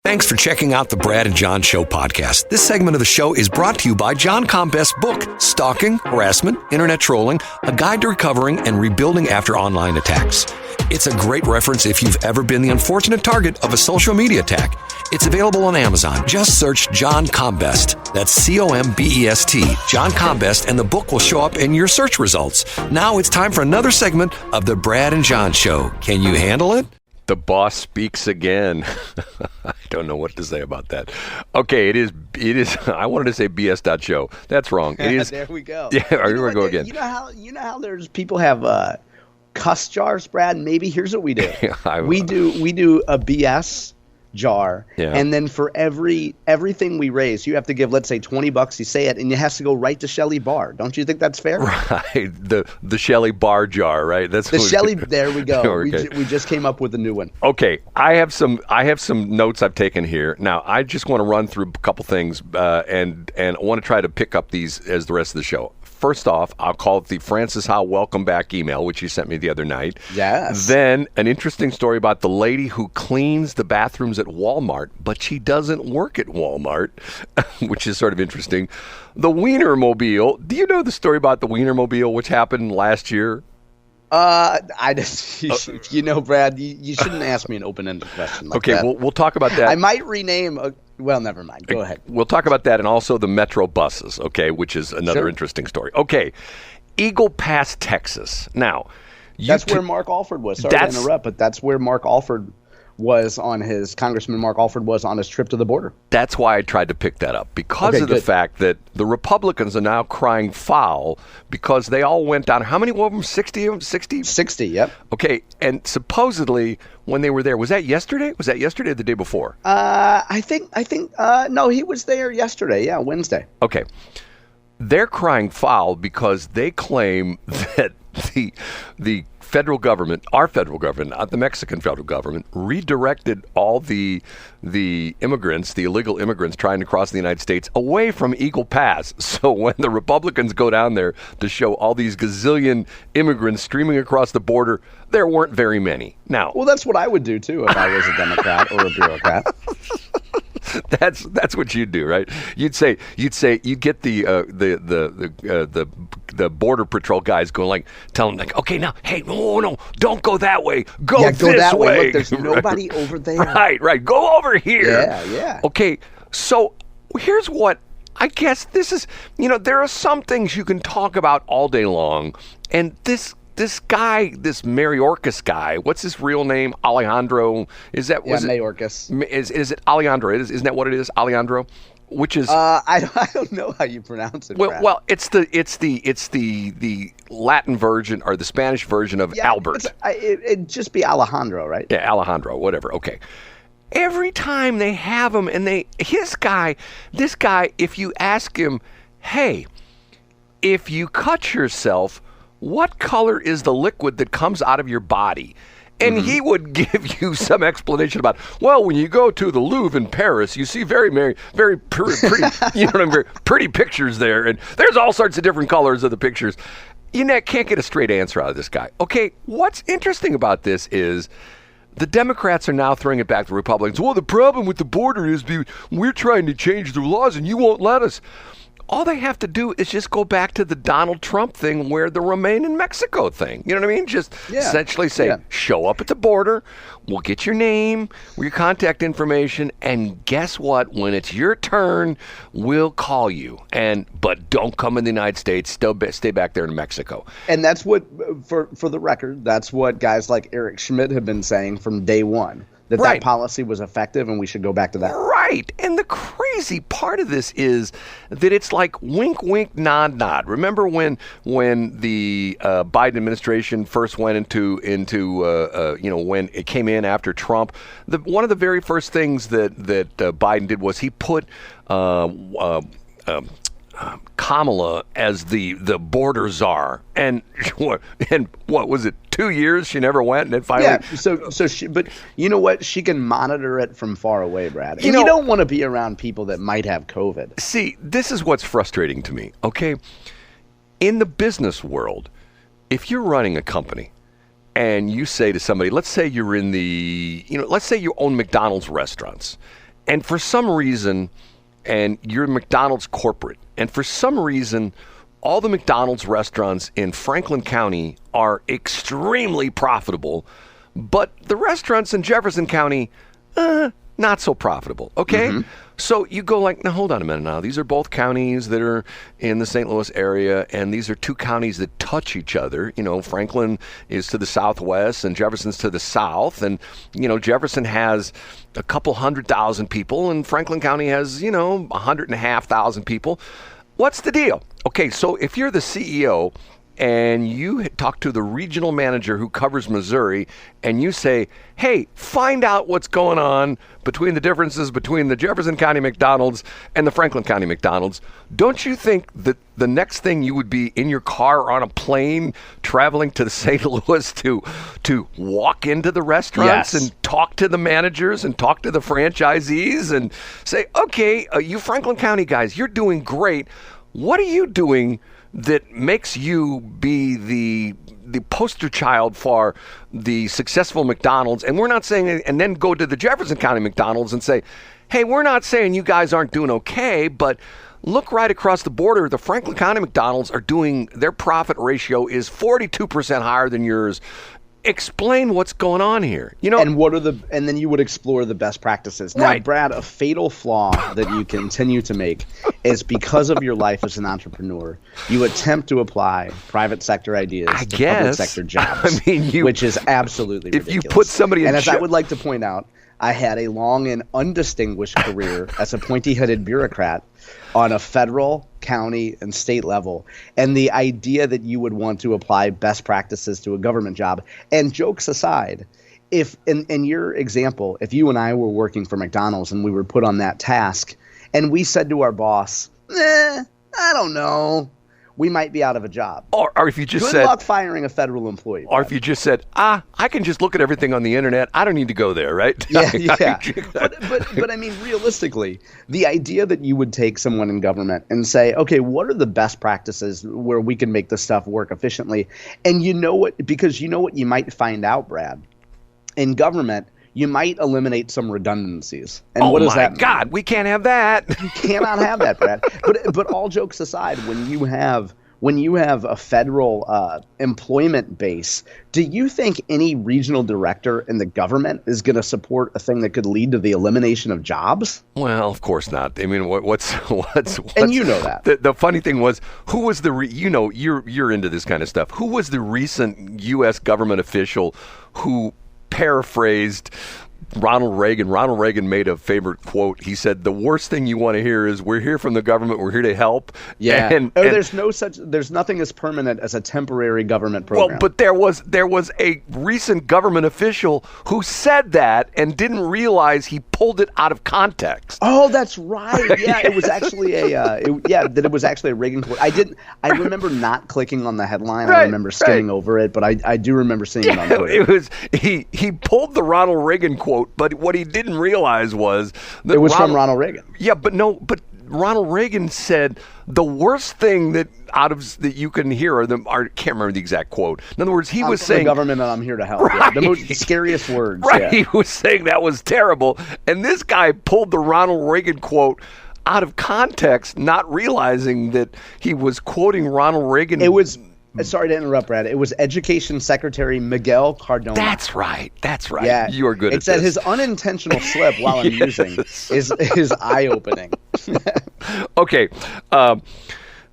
Thanks for checking out the Brad and John Show podcast. This segment of the show is brought to you by John Combest's book, Stalking, Harassment, Internet Trolling, A Guide to Recovering and Rebuilding After Online Attacks. It's a great reference if you've ever been the unfortunate target of a social media attack. It's available on Amazon. Just search John Combest. That's C-O-M-B-E-S-T, John Combest, and the book will show up in your search results. Now it's time for another segment of the Brad and John Show. Can you handle it? The boss speaks again. I don't know what to say about that. Okay, it is. I wanted to say BS.show. That's wrong. It is. There we go. Yeah, here we go again. You know how there's people have cuss jars, Brad? Maybe here's what we do. We do a BS jar, and then for everything we raise, you have to give, let's say, $20. You say it, and it has to go right to Shelley Barr. Don't you think that's fair? Right, the Shelley Barr jar, right? That's the Shelley. There we go. Okay. We just came up with a new one. Okay, I have some notes I've taken here. Now, I just want to run through a couple things, and I want to try to pick up these as the rest of the show. First off, I'll call it the Francis Howell welcome back email, which you sent me the other night. Yes. Then an interesting story about the lady who cleans the bathrooms at Walmart, but she doesn't work at Walmart, which is sort of interesting. The Wienermobile. Do you know the story about the Wienermobile, which happened last year? I just, Brad, you shouldn't ask me an open-ended question like that. Okay, we'll talk about that. I might rename well, never mind. Go ahead. We'll talk about that and also the Metro buses, okay, which is another interesting story. Okay, Eagle Pass, Texas. Now, that's where Mark Alford was. Sorry to interrupt, but that's where Congressman Mark Alford was on his trip to the border. That's why I tried to pick that up, because of the fact that the Republicans are now crying foul because they all went down. How many of them? 60 of them? 60? 60, yep. Okay, and supposedly when they were there, was that yesterday? Was that yesterday or the day before? I think, no, he was there yesterday. Yeah, Wednesday. Okay. They're crying foul because they claim that the federal government, our federal government, not the Mexican federal government, redirected all the immigrants, the illegal immigrants trying to cross the United States away from Eagle Pass. So when the Republicans go down there to show all these gazillion immigrants streaming across the border, there weren't very many. Now, well, that's what I would do too if I was a Democrat or a bureaucrat. That's what you'd do, right? You'd get the border patrol guys going, like, telling them, like, okay, now, hey, no, don't go that way. Go this way. Look, there's nobody over there. Right. Go over here. Yeah. Okay, so here's what I guess this is. There are some things you can talk about all day long, and this guy, this Mayorkas guy, what's his real name? Alejandro? Mayorkas. Is it Alejandro? Isn't that what it is? Alejandro? Which is I don't know how you pronounce it. Well, it's the Latin version or the Spanish version of Albert. It'd just be Alejandro, right? Yeah, Alejandro, whatever. Okay. Every time they have him, and this guy, if you ask him, hey, if you cut yourself, what color is the liquid that comes out of your body? And he would give you some explanation about, well, when you go to the Louvre in Paris, you see very, very, very pretty, very pretty pictures there, and there's all sorts of different colors of the pictures. Can't get a straight answer out of this guy. Okay, what's interesting about this is the Democrats are now throwing it back to Republicans. Well, the problem with the border is we're trying to change the laws, and you won't let us. All they have to do is just go back to the Donald Trump thing where the Remain in Mexico thing. You know what I mean? Just essentially say, show up at the border, we'll get your name, your contact information, and guess what? When it's your turn, we'll call you. But don't come in the United States. Stay back there in Mexico. And that's what, for the record, that's what guys like Eric Schmidt have been saying from day one. That policy was effective and we should go back to that. Right. And the crazy part of this is that it's like wink, wink, nod, nod. Remember when the Biden administration first went into when it came in after Trump, one of the very first things that Biden did was he put Kamala as the border czar, and what was it? 2 years she never went, and then finally. Yeah. So she, but you know what? She can monitor it from far away, Brad. And you don't want to be around people that might have COVID. See, this is what's frustrating to me. Okay, in the business world, if you're running a company and you say to somebody, let's say you're in let's say you own McDonald's restaurants. And for some reason, and you're McDonald's corporate, and for some reason, all the McDonald's restaurants in Franklin County are extremely profitable, but the restaurants in Jefferson County, not so profitable, okay? Mm-hmm. So you go like, now hold on a minute now. These are both counties that are in the St. Louis area, and these are two counties that touch each other. You know, Franklin is to the southwest and Jefferson's to the south. And, you know, Jefferson has a couple 100,000 people, and Franklin County has, 100,500 people. What's the deal? Okay, so if you're the CEO and you talk to the regional manager who covers Missouri and you say, hey, find out what's going on between the differences between the Jefferson County McDonald's and the Franklin County McDonald's, don't you think that the next thing you would be in your car or on a plane traveling to St. Louis to walk into the restaurants and talk to the managers and talk to the franchisees and say, okay, you Franklin County guys, you're doing great. What are you doing that makes you be the poster child for the successful McDonald's? And we're not saying, and then go to the Jefferson County McDonald's and say, hey, we're not saying you guys aren't doing okay, but look right across the border. The Franklin County McDonald's are doing, their profit ratio is 42% higher than yours. Explain what's going on here. And then you would explore the best practices. Now, right. Brad, a fatal flaw that you continue to make is because of your life as an entrepreneur, you attempt to apply private sector ideas to public sector jobs, which is absolutely ridiculous. If you put somebody in as I would like to point out, I had a long and undistinguished career as a pointy-headed bureaucrat on a federal, county, and state level. And the idea that you would want to apply best practices to a government job, and jokes aside, if in your example, if you and I were working for McDonald's and we were put on that task and we said to our boss, I don't know, we might be out of a job. Or if you just Good luck firing a federal employee. Or if you just said, I can just look at everything on the internet. I don't need to go there, right? Yeah. But I mean, realistically, the idea that you would take someone in government and say, okay, what are the best practices where we can make this stuff work efficiently? And you know what? Because you know what you might find out, Brad? In government, you might eliminate some redundancies. And what does that mean? Oh my God, we can't have that. You cannot have that, Brad. But all jokes aside, when you have a federal employment base, do you think any regional director in the government is going to support a thing that could lead to the elimination of jobs? Well, of course not. I mean, what's and you know that. The funny thing was, who was you're into this kind of stuff. Who was the recent U.S. government official who paraphrased Ronald Reagan? Ronald Reagan made a favorite quote. He said, the worst thing you want to hear is, we're here from the government, we're here to help. Yeah. There's nothing as permanent as a temporary government program. Well, but there was a recent government official who said that and didn't realize he pulled it out of context. Oh, that's right. Yeah, it was actually it was actually a Reagan quote. I remember not clicking on the headline. Right, I remember skimming over it, but I do remember seeing it on Twitter. It was he pulled the Ronald Reagan quote. But what he didn't realize was that it was from Ronald Reagan. Yeah, but Ronald Reagan said the worst thing that you can hear I can't remember the exact quote. In other words, he was saying, the government, and I'm here to help. Right. Yeah, the most scariest words. Right. Yeah. He was saying that was terrible, and this guy pulled the Ronald Reagan quote out of context, not realizing that he was quoting Ronald Reagan. It was. Sorry to interrupt, Brad. It was Education Secretary Miguel Cardona. That's right. Yeah, you are good at this. It said his unintentional slip while I'm using is eye-opening. Okay.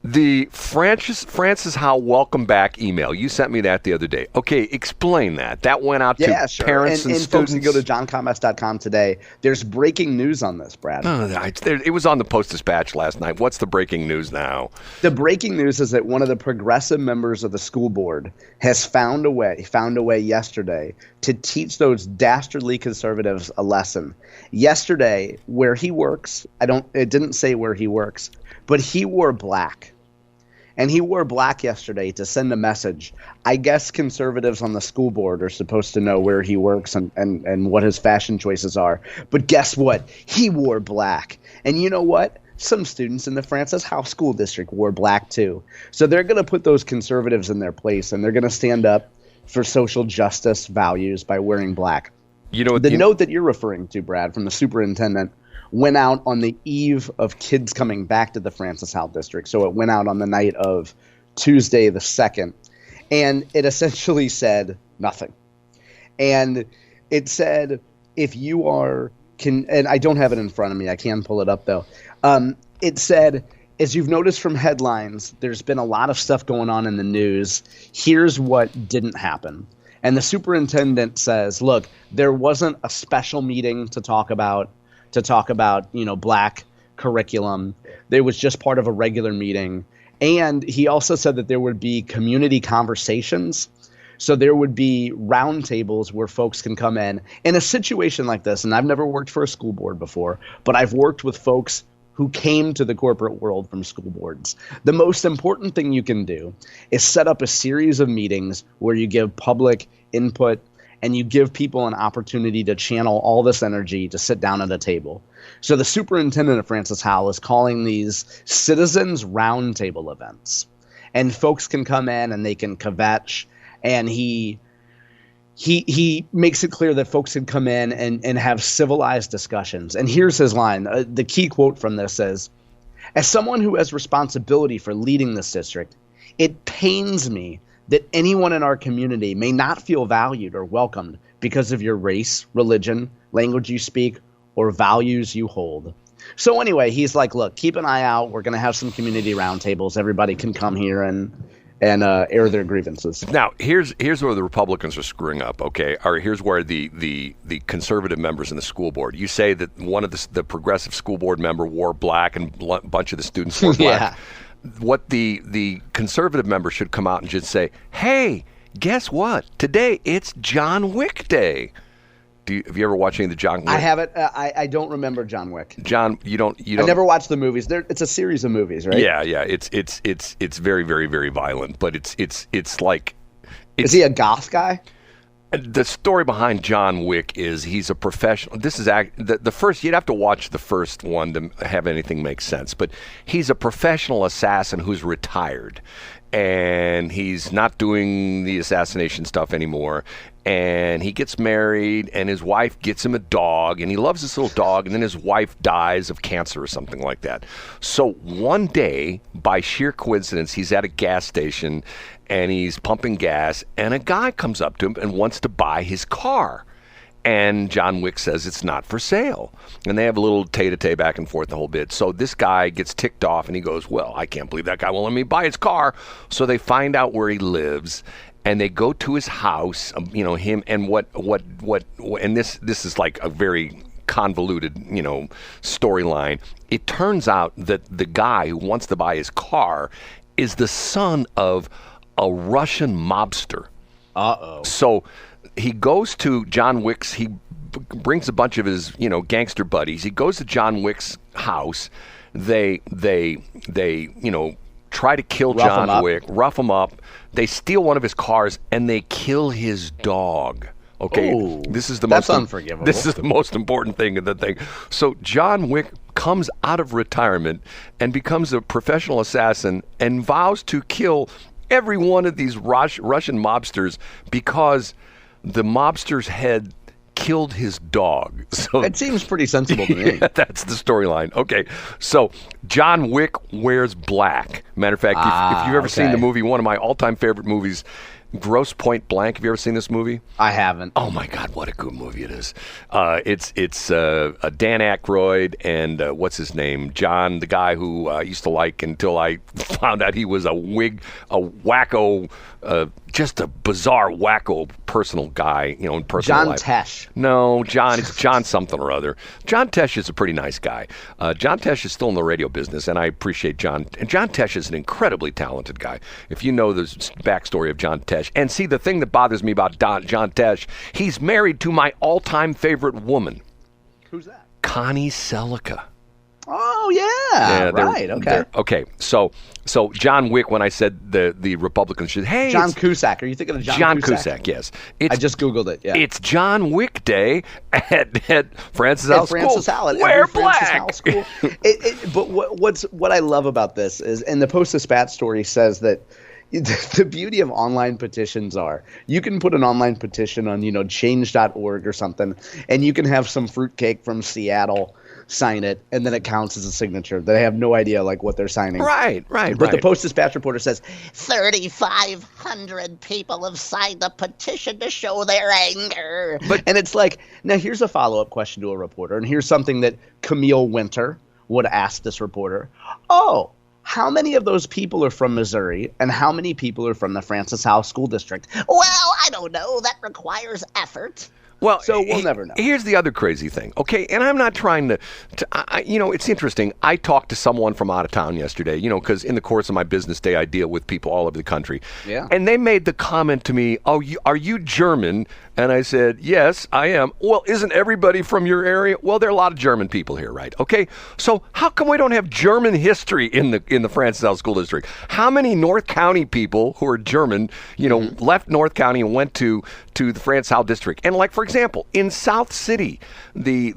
The Francis Howell welcome back email. You sent me that the other day. Okay, explain that. That went out to parents and students. Folks can go to johncombest.com today. There's breaking news on this, Brad. It was on the Post-Dispatch last night. What's the breaking news now? The breaking news is that one of the progressive members of the school board has found a way yesterday to teach those dastardly conservatives a lesson. Yesterday, where he works, it didn't say where he works, but he wore black. And he wore black yesterday to send a message. I guess conservatives on the school board are supposed to know where he works and what his fashion choices are. But guess what? He wore black. And you know what? Some students in the Francis Howell School District wore black too. So they're going to put those conservatives in their place, and they're going to stand up for social justice values by wearing black. The note that you're referring to, Brad, from the superintendent went out on the eve of kids coming back to the Francis Howell District. So it went out on the night of Tuesday the 2nd. And it essentially said nothing. And it said, if you are, and I don't have it in front of me. I can pull it up, though. It said, as you've noticed from headlines, there's been a lot of stuff going on in the news. Here's what didn't happen. And the superintendent says, look, there wasn't a special meeting to talk about, black curriculum. It was just part of a regular meeting. And he also said that there would be community conversations. So there would be roundtables where folks can come in a situation like this. And I've never worked for a school board before, but I've worked with folks who came to the corporate world from school boards. The most important thing you can do is set up a series of meetings where you give public input and you give people an opportunity to channel all this energy to sit down at a table. So the superintendent of Francis Howell is calling these citizens roundtable events. And folks can come in and they can kvetch. And he makes it clear that folks can come in and have civilized discussions. And here's his line. The key quote from this is, as someone who has responsibility for leading this district, it pains me that anyone in our community may not feel valued or welcomed because of your race, religion, language you speak, or values you hold. So anyway, he's like, look, keep an eye out. We're going to have some community roundtables. Everybody can come here and air their grievances. Now, here's where the Republicans are screwing up, okay? Or here's where the conservative members in the school board. You say that one of the progressive school board member wore black and a bunch of the students wore black. Yeah. What the conservative member should come out and just say, hey, guess what? Today it's John Wick Day. Have you ever watched any of the John Wick? I haven't. I don't remember John Wick. John, you don't. I never watched the movies. It's a series of movies, right? Yeah. It's very, very, very violent. But it's like. Is he a goth guy? The story behind John Wick is he's a professional. This is the first. You'd have to watch the first one to have anything make sense. But he's a professional assassin who's retired, and he's not doing the assassination stuff anymore. And he gets married, and his wife gets him a dog, and he loves this little dog, and then his wife dies of cancer or something like that. So one day, by sheer coincidence, he's at a gas station, and he's pumping gas, and a guy comes up to him and wants to buy his car. And John Wick says it's not for sale. And they have a little tete-a-tete back and forth the whole bit. So this guy gets ticked off, and he goes, well, I can't believe that guy won't let me buy his car. So they find out where he lives. And they go to his house, him and and this is like a very convoluted, storyline. It turns out that the guy who wants to buy his car is the son of a Russian mobster. Uh-oh. So he goes to John Wick's, he brings a bunch of his, gangster buddies. He goes to John Wick's house. They try to kill John Wick, rough him up. They steal one of his cars, and they kill his dog. Okay, Ooh, this is the that's most unforgivable. This is the most important thing of the thing. So John Wick comes out of retirement and becomes a professional assassin and vows to kill every one of these Russian mobsters because the mobster's head killed his dog. So it seems pretty sensible to me. Yeah, that's the storyline. Okay, so John Wick wears black. Matter of fact, if you've ever seen the movie, one of my all-time favorite movies, Grosse Pointe Blank. Have you ever seen this movie? I haven't. Oh my God, what a good movie it is! It's Dan Aykroyd and what's his name, John, the guy who I used to like until I found out he was a wacko, just a bizarre wacko personal guy, in personal life. John Tesh. No, John. It's John something or other. John Tesh is a pretty nice guy. John Tesh is still in the radio business, and I appreciate John. And John Tesh is an incredibly talented guy. If you know the backstory of John Tesh, and see, the thing that bothers me about John Tesh, he's married to my all-time favorite woman. Who's that? Connie Selica. Oh, yeah right. Okay. Okay. So John Wick, when I said the Republicans should, hey, John Cusack. Are you thinking of John Cusack? Yes. I just Googled it. Yeah. It's John Wick Day at Francis Howell School. Francis Howell. Wear black. Francis Howell School. But what I love about this is, and the Post-Dispatch story says that the beauty of online petitions are you can put an online petition on, change.org or something, and you can have some fruitcake from Seattle sign it, and then it counts as a signature. They have no idea like what they're signing. Right. But the Post-Dispatch reporter says 3,500 people have signed a petition to show their anger. And it's like, now here's a follow-up question to a reporter, and here's something that Camille Winter would ask this reporter. Oh, how many of those people are from Missouri, and how many people are from the Francis Howell School District? Well, I don't know. That requires effort. Well, so we'll never know. Here's the other crazy thing, okay? And I'm not trying to it's interesting. I talked to someone from out of town yesterday, because in the course of my business day, I deal with people all over the country. Yeah. And they made the comment to me, "Oh, are you German?" And I said, "Yes, I am." "Well, isn't everybody from your area?" "Well, there are a lot of German people here, right?" Okay, so how come we don't have German history in the Francis Howell School District? How many North County people who are German, left North County and went to the Francis Howell District? And like, for example, in South City, the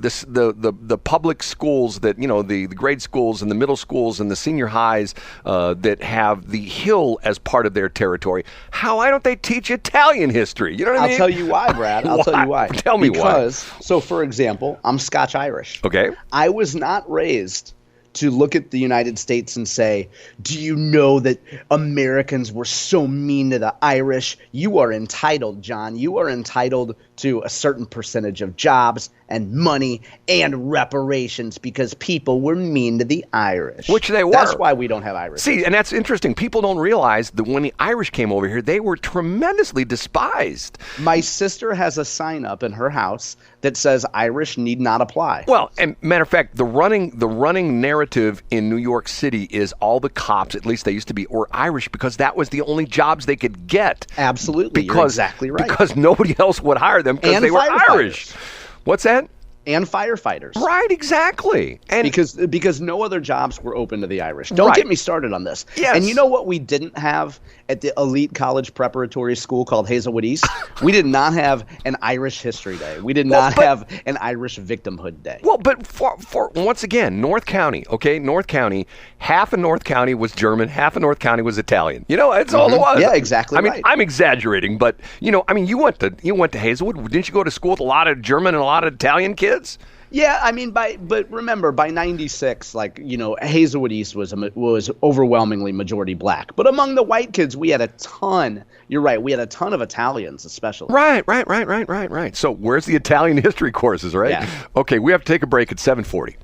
public schools that the grade schools and the middle schools and the senior highs that have the Hill as part of their territory, why don't they teach Italian history? You know what I mean? I'll tell you why, Brad. I'll tell you why. Tell me why. So for example, I'm Scotch-Irish. Okay. I was not raised to look at the United States and say, do you know that Americans were so mean to the Irish? You are entitled, John. You are entitled to a certain percentage of jobs and money and reparations because people were mean to the Irish. Which they were. That's why we don't have Irish. See, and that's interesting. People don't realize that when the Irish came over here, they were tremendously despised. My sister has a sign up in her house that says Irish need not apply. Well, and matter of fact, the running narrative in New York City is all the cops, at least they used to be, were Irish because that was the only jobs they could get. Absolutely. You're exactly right. Because nobody else would hire them because they were Irish. What's that? And firefighters. Right, exactly. And because no other jobs were open to the Irish. Don't get me started on this. Yes. And you know what we didn't have at the elite college preparatory school called Hazelwood East? We did not have an Irish History Day. We did not have an Irish Victimhood Day. Well, but for once again, North County, okay? North County, half of North County was German, half of North County was Italian. That's all it was. Yeah, exactly. I mean, I'm exaggerating, but you went to Hazelwood. Didn't you go to school with a lot of German and a lot of Italian kids? Yeah, I mean, but remember, by '96, Hazelwood East was overwhelmingly majority black. But among the white kids, we had a ton. You're right, we had a ton of Italians, especially. Right. So where's the Italian history courses, right? Yeah. Okay, we have to take a break at 7:40.